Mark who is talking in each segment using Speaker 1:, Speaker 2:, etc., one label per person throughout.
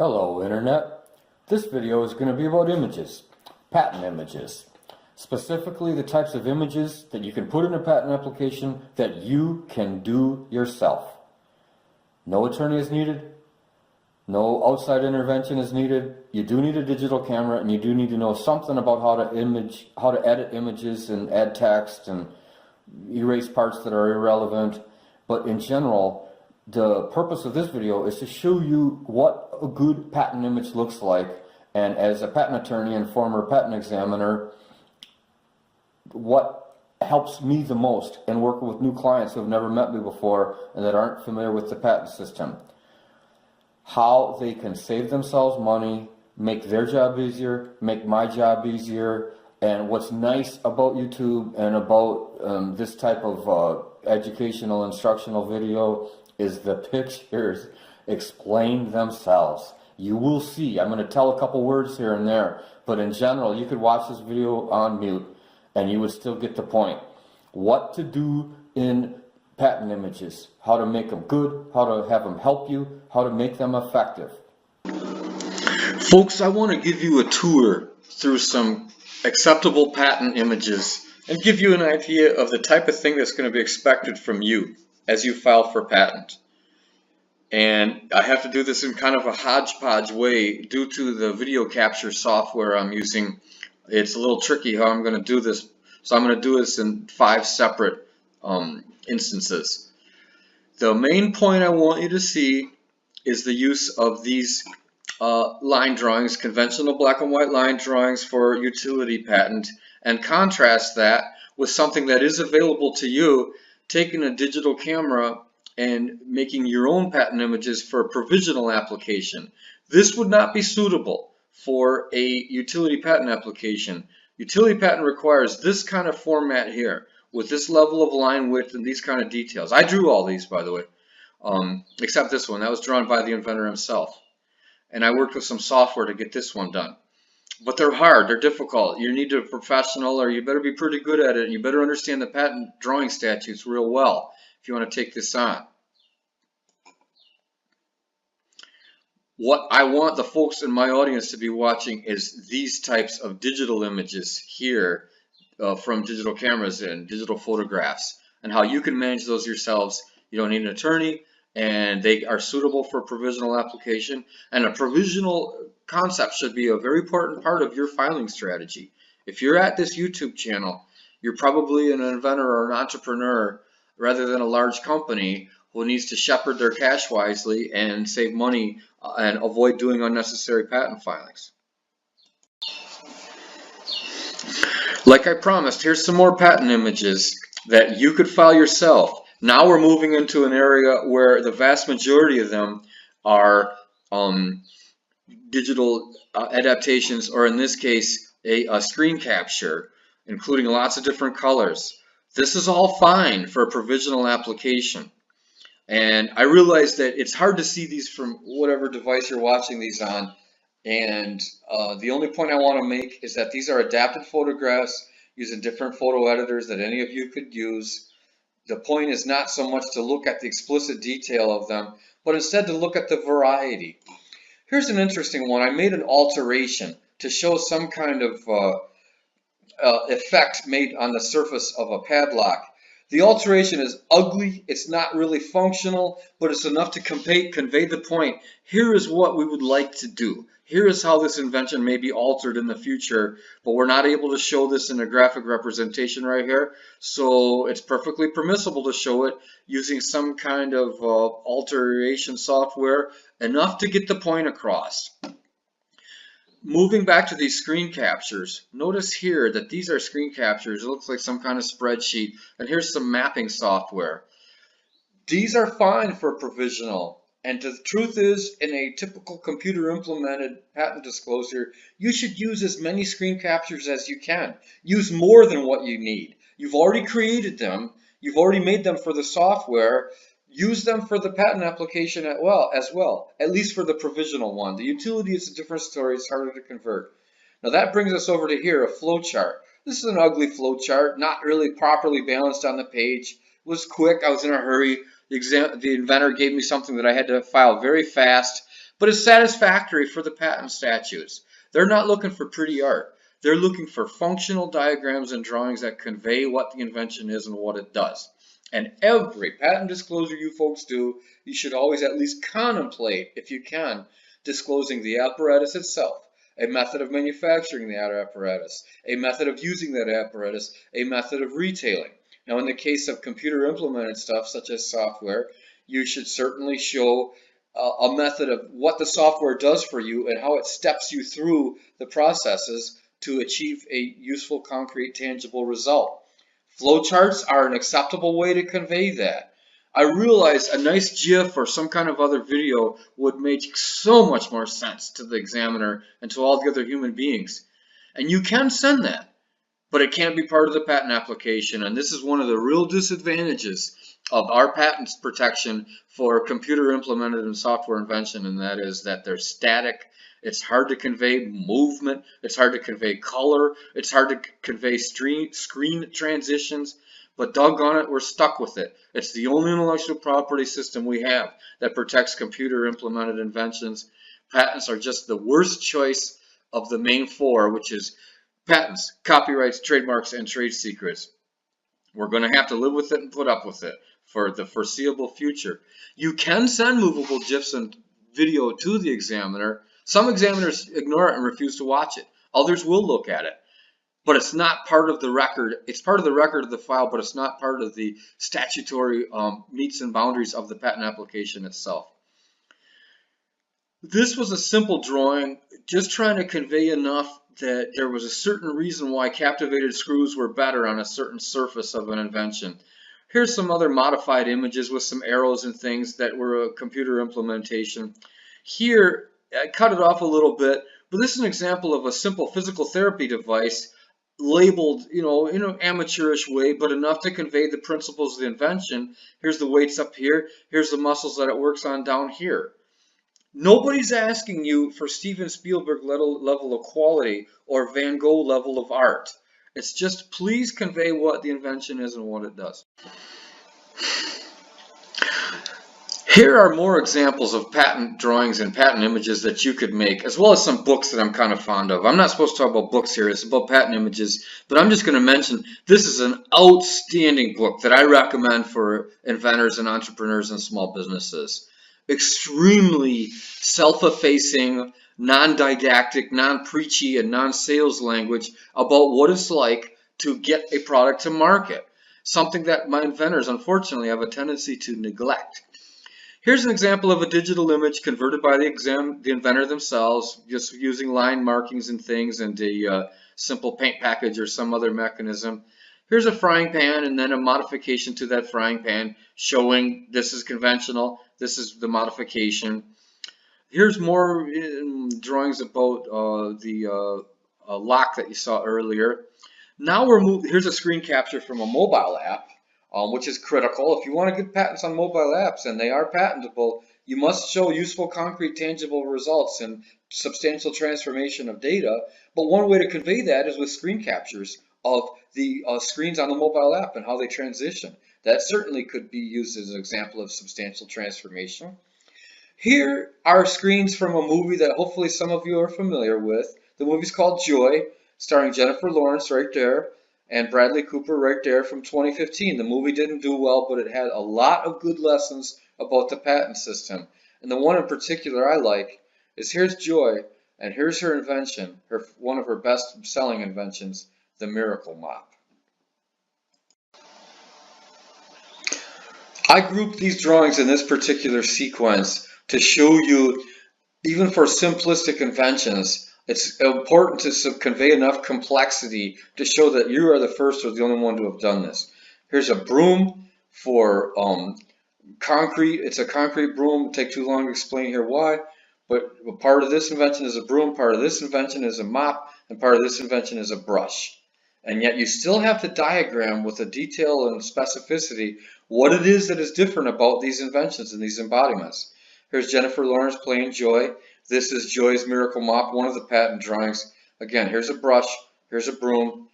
Speaker 1: Hello Internet. This video is going to be about images, patent images. Specifically the types of images that you can put in a patent application that you can do yourself. No attorney is needed. No outside intervention is needed. You do need a digital camera and you do need to know something about how to edit images and add text and erase parts that are irrelevant. But in general, the purpose of this video is to show you what a good patent image looks like, and as a patent attorney and former patent examiner, what helps me the most in working with new clients who have never met me before and that aren't familiar with the patent system. How they can save themselves money, make their job easier, make my job easier. And what's nice about YouTube and about this type of educational instructional video is the pictures explain themselves. You will see, I'm going to tell a couple words here and there, but in general, you could watch this video on mute and you would still get the point. What to do in patent images, how to make them good, how to have them help you, how to make them effective.
Speaker 2: Folks, I want to give you a tour through some acceptable patent images and give you an idea of the type of thing that's going to be expected from you as you file for patent. And I have to do this in kind of a hodgepodge way due to the video capture software I'm using. It's a little tricky how I'm going to do this, so I'm going to do this in 5 separate instances. The main point I want you to see is the use of these line drawings, conventional black and white line drawings for utility patent, and contrast that with something that is available to you, taking a digital camera and making your own patent images for a provisional application. This would not be suitable for a utility patent application. Utility patent requires this kind of format here, with this level of line width and these kind of details. I drew all these, by the way, except this one. That was drawn by the inventor himself. And I worked with some software to get this one done. But they're hard, they're difficult. You need a professional, or you better be pretty good at it, and you better understand the patent drawing statutes real well if you want to take this on. What I want the folks in my audience to be watching is these types of digital images here from digital cameras and digital photographs, and how you can manage those yourselves. You don't need an attorney, and they are suitable for a provisional application. And a provisional concept should be a very important part of your filing strategy. If you're at this YouTube channel, you're probably an inventor or an entrepreneur rather than a large company who needs to shepherd their cash wisely and save money and avoid doing unnecessary patent filings. Like I promised, here's some more patent images that you could file yourself. Now we're moving into an area where the vast majority of them are digital adaptations, or in this case, a screen capture, including lots of different colors. This is all fine for a provisional application. And I realize that it's hard to see these from whatever device you're watching these on. And the only point I want to make is that these are adapted photographs using different photo editors that any of you could use. The point is not so much to look at the explicit detail of them, but instead to look at the variety. Here's an interesting one. I made an alteration to show some kind of effect made on the surface of a padlock. The alteration is ugly, it's not really functional, but it's enough to convey the point. Here is what we would like to do. Here is how this invention may be altered in the future, but we're not able to show this in a graphic representation right here, so it's perfectly permissible to show it using some kind of alteration software, enough to get the point across. Moving back to these screen captures, notice here that these are screen captures. It looks like some kind of spreadsheet, and here's some mapping software. These are fine for provisional, and the truth is, in a typical computer implemented patent disclosure, you should use as many screen captures as you can. Use more than what you need. You've already created them, you've already made them for the software. Use them for the patent application as well, at least for the provisional one. The utility is a different story, it's harder to convert. Now that brings us over to here, a flow chart. This is an ugly flow chart, not really properly balanced on the page. It was quick, I was in a hurry. The inventor gave me something that I had to file very fast, but it's satisfactory for the patent statutes. They're not looking for pretty art. They're looking for functional diagrams and drawings that convey what the invention is and what it does. And every patent disclosure you folks do, you should always at least contemplate, if you can, disclosing the apparatus itself, a method of manufacturing that apparatus, a method of using that apparatus, a method of retailing. Now, in the case of computer implemented stuff, such as software, you should certainly show a method of what the software does for you and how it steps you through the processes to achieve a useful, concrete, tangible result. Flowcharts are an acceptable way to convey that. I realize a nice GIF or some kind of other video would make so much more sense to the examiner and to all the other human beings. And you can send that, but it can't be part of the patent application. And this is one of the real disadvantages of our patents protection for computer implemented and software invention, and that is that they're static. It's hard to convey movement. It's hard to convey color. It's hard to convey screen transitions. But doggone it, we're stuck with it. It's the only intellectual property system we have that protects computer implemented inventions. Patents are just the worst choice of the main four, which is patents, copyrights, trademarks, and trade secrets. We're going to have to live with it and put up with it for the foreseeable future. You can send movable GIFs and video to the examiner. Some examiners ignore it and refuse to watch it. Others will look at it. But it's not part of the record. It's part of the record of the file, but it's not part of the statutory metes and boundaries of the patent application itself. This was a simple drawing, just trying to convey enough that there was a certain reason why captivated screws were better on a certain surface of an invention. Here's some other modified images with some arrows and things that were a computer implementation. Here, I cut it off a little bit, but this is an example of a simple physical therapy device labeled, in an amateurish way, but enough to convey the principles of the invention. Here's the weights up here. Here's the muscles that it works on down here. Nobody's asking you for Steven Spielberg level of quality or Van Gogh level of art. It's just please convey what the invention is and what it does. Here are more examples of patent drawings and patent images that you could make, as well as some books that I'm kind of fond of. I'm not supposed to talk about books here, it's about patent images, but I'm just going to mention this is an outstanding book that I recommend for inventors and entrepreneurs and small businesses. Extremely self-effacing, non-didactic, non-preachy, and non-sales language about what it's like to get a product to market, something that my inventors unfortunately have a tendency to neglect. Here's an example of a digital image converted by the inventor themselves, just using line markings and things and a simple paint package or some other mechanism. Here's a frying pan and then a modification to that frying pan showing this is conventional, this is the modification. Here's more drawings about the lock that you saw earlier. Now here's a screen capture from a mobile app. Which is critical. If you want to get patents on mobile apps, and they are patentable, you must show useful, concrete, tangible results and substantial transformation of data. But one way to convey that is with screen captures of the screens on the mobile app and how they transition. That certainly could be used as an example of substantial transformation. Here are screens from a movie that hopefully some of you are familiar with. The movie's called Joy, starring Jennifer Lawrence right there, and Bradley Cooper right there from 2015. The movie didn't do well, but it had a lot of good lessons about the patent system. And the one in particular I like is here's Joy, and here's her invention, one of her best-selling inventions, the Miracle Mop. I grouped these drawings in this particular sequence to show you, even for simplistic inventions, it's important to convey enough complexity to show that you are the first or the only one to have done this. Here's a broom for concrete. It's a concrete broom. It'll take too long to explain here why. But part of this invention is a broom, part of this invention is a mop, and part of this invention is a brush. And yet you still have to diagram with a detail and specificity what it is that is different about these inventions and these embodiments. Here's Jennifer Lawrence playing Joy. This is Joy's Miracle Mop, one of the patent drawings. Again, here's a brush, here's a broom.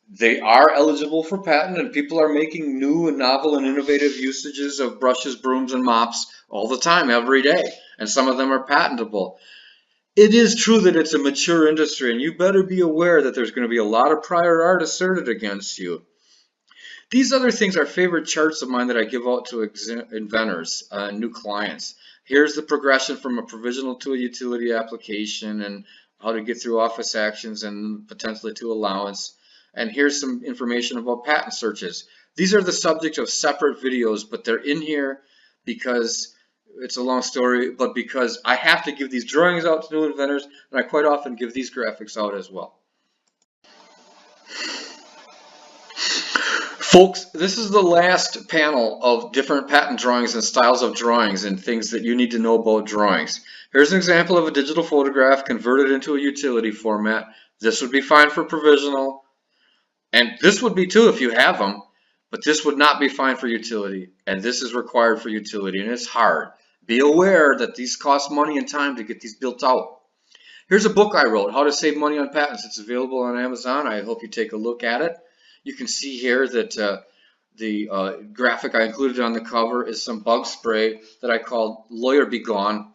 Speaker 2: They are eligible for patent, and people are making new and novel and innovative usages of brushes, brooms, and mops all the time, every day. And some of them are patentable. It is true that it's a mature industry, and you better be aware that there's going to be a lot of prior art asserted against you. These other things are favorite charts of mine that I give out to inventors, new clients. Here's the progression from a provisional to a utility application and how to get through office actions and potentially to allowance. And here's some information about patent searches. These are the subject of separate videos, but they're in here because it's a long story, but because I have to give these drawings out to new inventors, and I quite often give these graphics out as well. Folks, this is the last panel of different patent drawings and styles of drawings and things that you need to know about drawings. Here's an example of a digital photograph converted into a utility format. This would be fine for provisional, and this would be too if you have them, but this would not be fine for utility, and this is required for utility, and it's hard. Be aware that these cost money and time to get these built out. Here's a book I wrote, How to Save Money on Patents. It's available on Amazon. I hope you take a look at it. You can see here that the graphic I included on the cover is some bug spray that I called Lawyer Be Gone.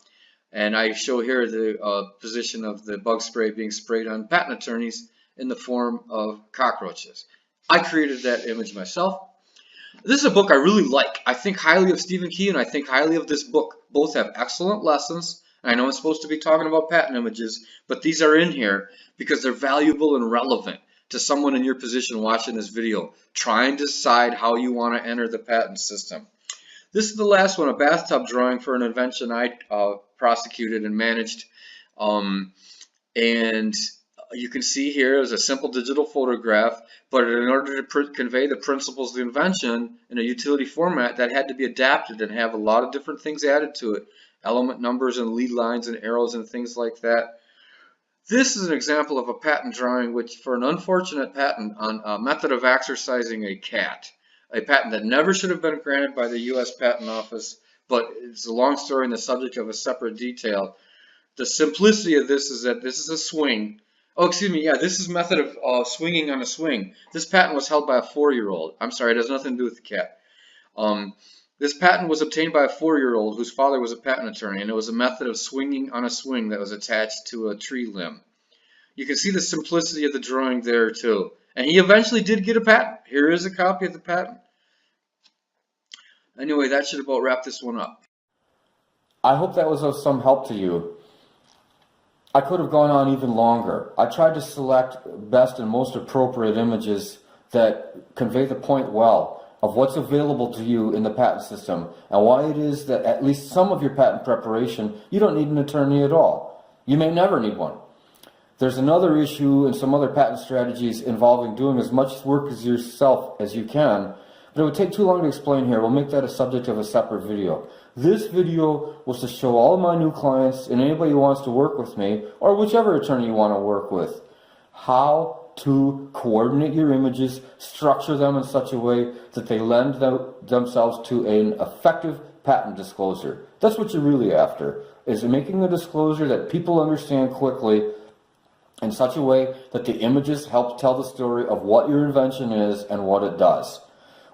Speaker 2: And I show here the position of the bug spray being sprayed on patent attorneys in the form of cockroaches. I created that image myself. This is a book I really like. I think highly of Stephen Key, and I think highly of this book. Both have excellent lessons. I know I'm supposed to be talking about patent images, but these are in here because they're valuable and relevant to someone in your position watching this video. Try and decide how you want to enter the patent system. This is the last one, a bathtub drawing for an invention I prosecuted and managed. And you can see here is a simple digital photograph, but in order to convey the principles of the invention in a utility format, that had to be adapted and have a lot of different things added to it. Element numbers and lead lines and arrows and things like that. This is an example of a patent drawing which, for an unfortunate patent on a method of exercising a cat, a patent that never should have been granted by the U.S. Patent Office, but it's a long story and the subject of a separate detail. The simplicity of this is that this is a swing. Oh, excuse me, yeah, this is method of swinging on a swing. This patent was held by a 4-year-old. I'm sorry, it has nothing to do with the cat. This patent was obtained by a 4-year-old whose father was a patent attorney, and it was a method of swinging on a swing that was attached to a tree limb. You can see the simplicity of the drawing there too. And he eventually did get a patent. Here is a copy of the patent. Anyway, that should about wrap this one up.
Speaker 1: I hope that was of some help to you. I could have gone on even longer. I tried to select best and most appropriate images that convey the point well of what's available to you in the patent system and why it is that at least some of your patent preparation, you don't need an attorney at all. You may never need one. There's another issue and some other patent strategies involving doing as much work as yourself as you can, but it would take too long to explain here. We'll make that a subject of a separate video. This video was to show all of my new clients and anybody who wants to work with me, or whichever attorney you want to work with, how to coordinate your images, structure them in such a way that they lend themselves to an effective patent disclosure. That's what you're really after, is making a disclosure that people understand quickly in such a way that the images help tell the story of what your invention is and what it does.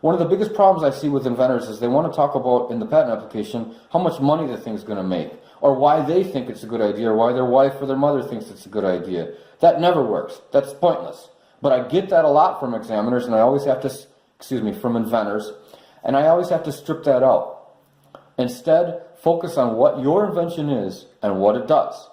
Speaker 1: One of the biggest problems I see with inventors is they want to talk about in the patent application how much money the thing's going to make, or why they think it's a good idea, or why their wife or their mother thinks it's a good idea. That never works. That's pointless. But I get that a lot from examiners, and I always have to, from inventors, and I always have to strip that out. Instead, focus on what your invention is and what it does.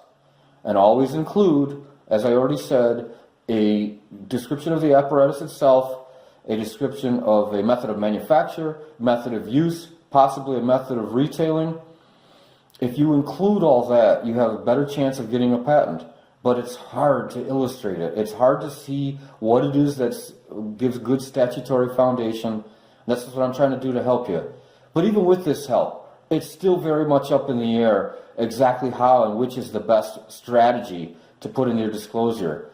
Speaker 1: And always include, as I already said, a description of the apparatus itself, a description of a method of manufacture, method of use, possibly a method of retailing. If you include all that, you have a better chance of getting a patent. But it's hard to illustrate it. It's hard to see what it is that gives good statutory foundation. That's what I'm trying to do to help you. But even with this help, it's still very much up in the air exactly how and which is the best strategy to put in your disclosure.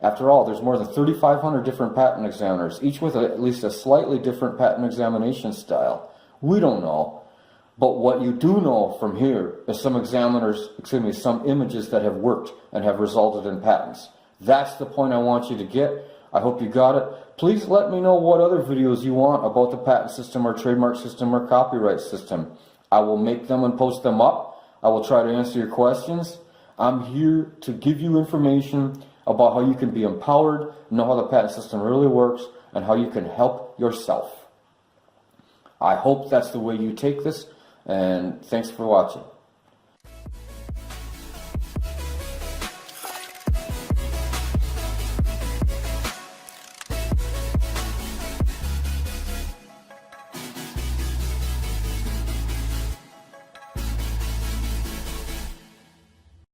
Speaker 1: After all, there's more than 3,500 different patent examiners, each with at least a slightly different patent examination style. We don't know. But what you do know from here is some images that have worked and have resulted in patents. That's the point I want you to get. I hope you got it. Please let me know what other videos you want about the patent system or trademark system or copyright system. I will make them and post them up. I will try to answer your questions. I'm here to give you information about how you can be empowered, know how the patent system really works, and how you can help yourself. I hope that's the way you take this, and thanks for watching.